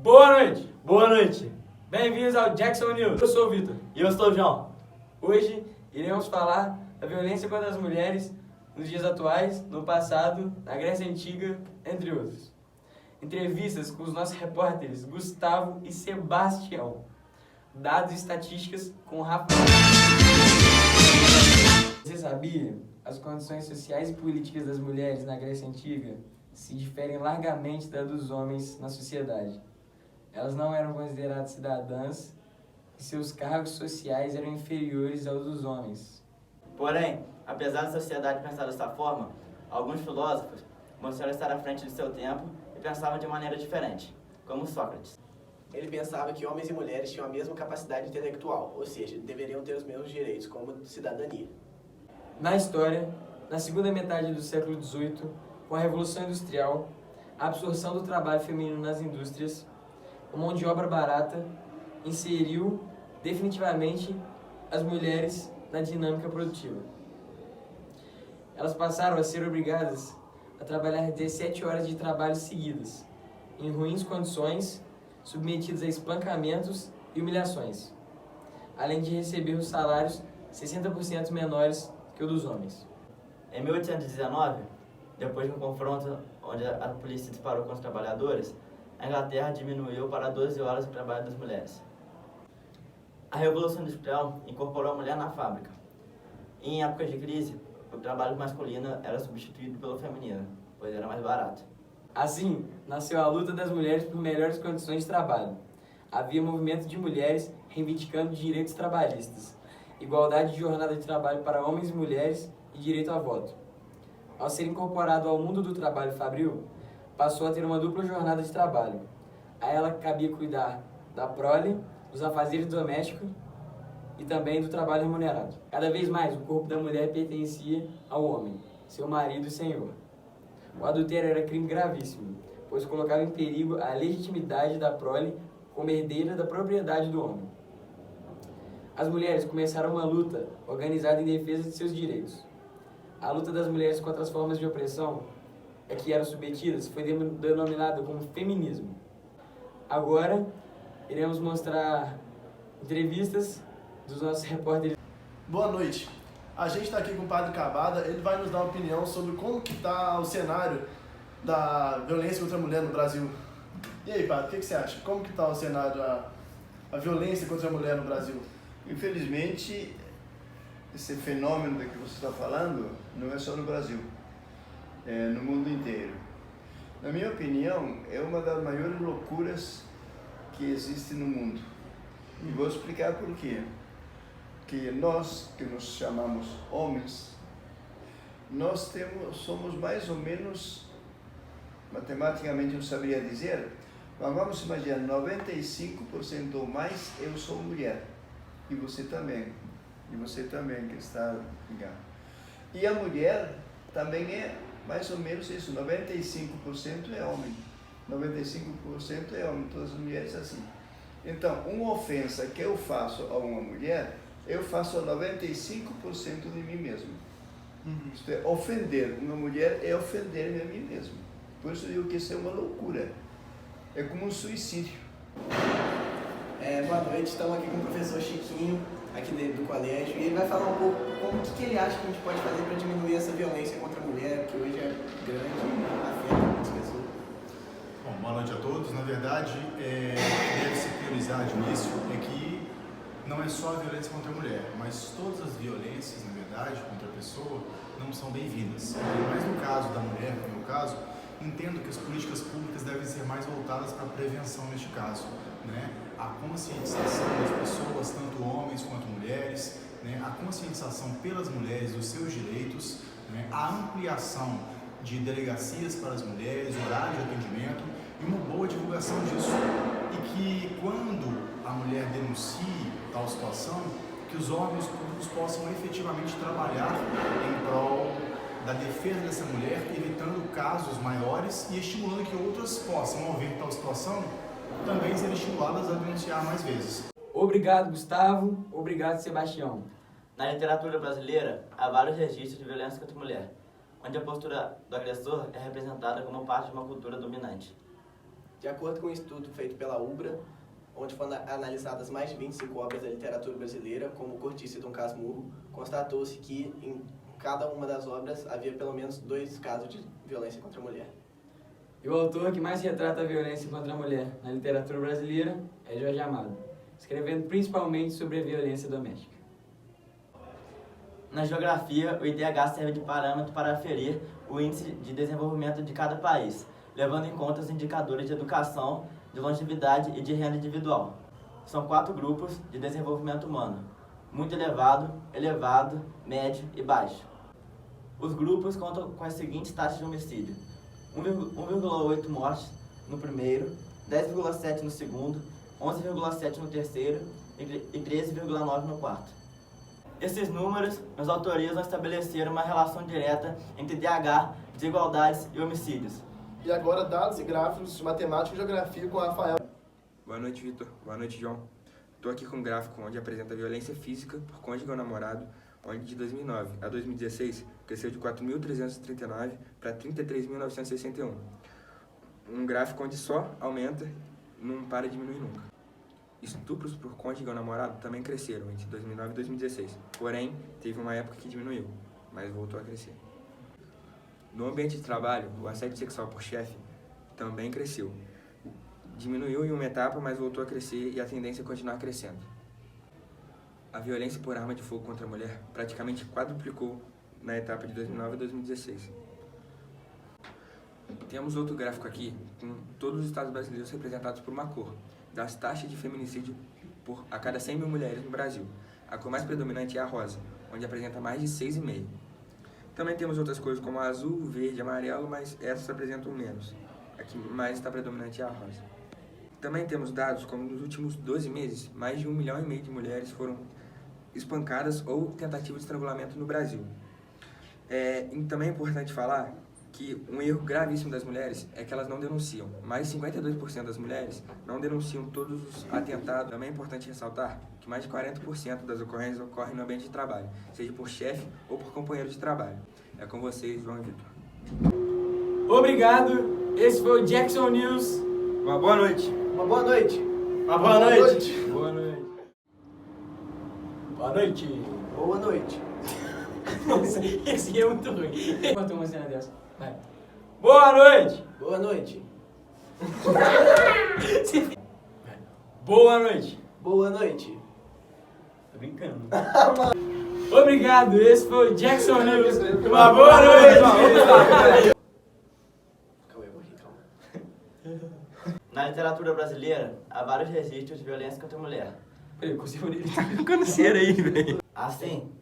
Boa noite! Boa noite! Bem-vindos ao Jackson News. Eu sou o Vitor. E eu sou o João. Hoje iremos falar da violência contra as mulheres nos dias atuais, no passado, na Grécia Antiga, entre outros. Entrevistas com os nossos repórteres Gustavo e Sebastião. Dados e estatísticas com Rafael. Você sabia? As condições sociais e políticas das mulheres na Grécia Antiga se diferem largamente das dos homens na sociedade. Elas não eram consideradas cidadãs e seus cargos sociais eram inferiores aos dos homens. Porém, apesar da sociedade pensar dessa forma, alguns filósofos mostraram estar à frente de seu tempo e pensavam de maneira diferente, como Sócrates. Ele pensava que homens e mulheres tinham a mesma capacidade intelectual, ou seja, deveriam ter os mesmos direitos como cidadania. Na história, na segunda metade do século XVIII, com a Revolução Industrial, a absorção do trabalho feminino nas indústrias, a mão de obra barata inseriu definitivamente as mulheres na dinâmica produtiva. Elas passaram a ser obrigadas a trabalhar 17 horas de trabalho seguidas, em ruins condições, submetidas a espancamentos e humilhações, além de receber os salários 60% menores que o dos homens. Em 1819, depois de um confronto onde a polícia disparou contra os trabalhadores, a Inglaterra diminuiu para 12 horas o trabalho das mulheres. A Revolução Industrial incorporou a mulher na fábrica. E em épocas de crise, o trabalho masculino era substituído pelo feminino, pois era mais barato. Assim, nasceu a luta das mulheres por melhores condições de trabalho. Havia movimento de mulheres reivindicando direitos trabalhistas, igualdade de jornada de trabalho para homens e mulheres e direito a voto. Ao ser incorporado ao mundo do trabalho fabril, passou a ter uma dupla jornada de trabalho. A ela cabia cuidar da prole, dos afazeres domésticos e também do trabalho remunerado. Cada vez mais, o corpo da mulher pertencia ao homem, seu marido e senhor. O adultério era crime gravíssimo, pois colocava em perigo a legitimidade da prole como herdeira da propriedade do homem. As mulheres começaram uma luta organizada em defesa de seus direitos. A luta das mulheres contra as formas de opressão a que eram submetidas foi denominada como feminismo. Agora, iremos mostrar entrevistas dos nossos repórteres. Boa noite. A gente está aqui com o Padre Cabada, ele vai nos dar uma opinião sobre como que está o cenário da violência contra a mulher no Brasil. E aí, Padre, o que você acha? Como que está o cenário, a violência contra a mulher no Brasil? Infelizmente, esse fenômeno que você está falando não é só no Brasil, é no mundo inteiro. Na minha opinião, é uma das maiores loucuras que existe no mundo. E vou explicar por quê. Que nós, que nos chamamos homens, somos mais ou menos, matematicamente não saberia dizer, mas vamos imaginar, 95% ou mais eu sou mulher. E você também que está ligado. E a mulher também é mais ou menos isso, 95% é homem. 95% é homem, todas as mulheres assim. Então, uma ofensa que eu faço a uma mulher, eu faço a 95% de mim mesmo. Isto é, ofender uma mulher é ofender-me a mim mesmo. Por isso eu digo que isso é uma loucura. É como um suicídio. Boa noite, estamos aqui com o professor Chiquinho, aqui do colégio, e ele vai falar um pouco como que ele acha que a gente pode fazer para diminuir essa violência contra a mulher, que hoje é grande e afeta muitas pessoas. Bom, boa noite a todos. Na verdade, deve se priorizar de início que não é só a violência contra a mulher, mas todas as violências, na verdade, contra a pessoa não são bem-vindas. Mas no caso da mulher, no meu caso, entendo que as políticas públicas devem ser mais voltadas para a prevenção neste caso, né? A conscientização das pessoas, tanto homens quanto mulheres, né? A conscientização pelas mulheres dos seus direitos, né? A ampliação de delegacias para as mulheres, horário de atendimento e uma boa divulgação disso. E que quando a mulher denuncie tal situação, que os órgãos públicos possam efetivamente trabalhar em prol da defesa dessa mulher, evitando casos maiores e estimulando que outras possam, ao ver tal situação, também serem estimuladas a denunciar mais vezes. Obrigado, Gustavo. Obrigado, Sebastião. Na literatura brasileira, há vários registros de violência contra a mulher, onde a postura do agressor é representada como parte de uma cultura dominante. De acordo com um estudo feito pela UBRA, onde foram analisadas mais de 25 obras da literatura brasileira, como O Cortiço e Dom Casmurro, constatou-se que em cada uma das obras havia pelo menos 2 casos de violência contra a mulher. E o autor que mais retrata a violência contra a mulher na literatura brasileira é Jorge Amado, escrevendo principalmente sobre a violência doméstica. Na geografia, o IDH serve de parâmetro para aferir o índice de desenvolvimento de cada país, levando em conta os indicadores de educação, de longevidade e de renda individual. São 4 grupos de desenvolvimento humano: muito elevado, elevado, médio e baixo. Os grupos contam com as seguintes taxas de homicídio: 1,8 mortes no primeiro, 10,7 no segundo, 11,7 no terceiro e 13,9 no quarto. Esses números nos autorizam a estabelecer uma relação direta entre DH, desigualdades e homicídios. E agora dados e gráficos de matemática e geografia com Rafael. Boa noite, Vitor. Boa noite, João. Estou aqui com um gráfico onde apresenta a violência física por cônjuge ou namorado, onde de 2009 a 2016 cresceu de 4.339 para 33.961. Um gráfico onde só aumenta, não para de diminuir nunca. Estupros por cônjuge ou namorado também cresceram entre 2009 e 2016, porém teve uma época que diminuiu, mas voltou a crescer. No ambiente de trabalho, o assédio sexual por chefe também cresceu. Diminuiu em uma etapa, mas voltou a crescer e a tendência é continuar crescendo. A violência por arma de fogo contra a mulher praticamente quadruplicou na etapa de 2009 a 2016. Temos outro gráfico aqui com todos os estados brasileiros representados por uma cor, das taxas de feminicídio a cada 100 mil mulheres no Brasil. A cor mais predominante é a rosa, onde apresenta mais de 6,5. Também temos outras cores como azul, verde, amarelo, mas essas apresentam menos. A que mais está predominante é a rosa. Também temos dados como nos últimos 12 meses, mais de 1,5 milhão de mulheres foram espancadas ou tentativa de estrangulamento no Brasil. E também é importante falar que um erro gravíssimo das mulheres é que elas não denunciam. Mais de 52% das mulheres não denunciam todos os atentados. Também é importante ressaltar que mais de 40% das ocorrências ocorrem no ambiente de trabalho, seja por chefe ou por companheiro de trabalho. É com vocês, João e Vitor. Obrigado, esse foi o Jackson News. Uma boa noite. Uma boa noite! Uma boa noite! Boa noite. Boa noite. Boa noite! Nossa, esse é muito ruim. Conta uma cena dessa. Vai. Boa noite. Boa noite! Boa noite. Boa noite! Tô brincando. Obrigado, esse foi o Jackson News. Uma boa noite. Calma aí, eu vou rir, calma. Na literatura brasileira, há vários registros de violência contra a mulher. Peraí, consigo rir. Ficando sério aí, velho. Assim,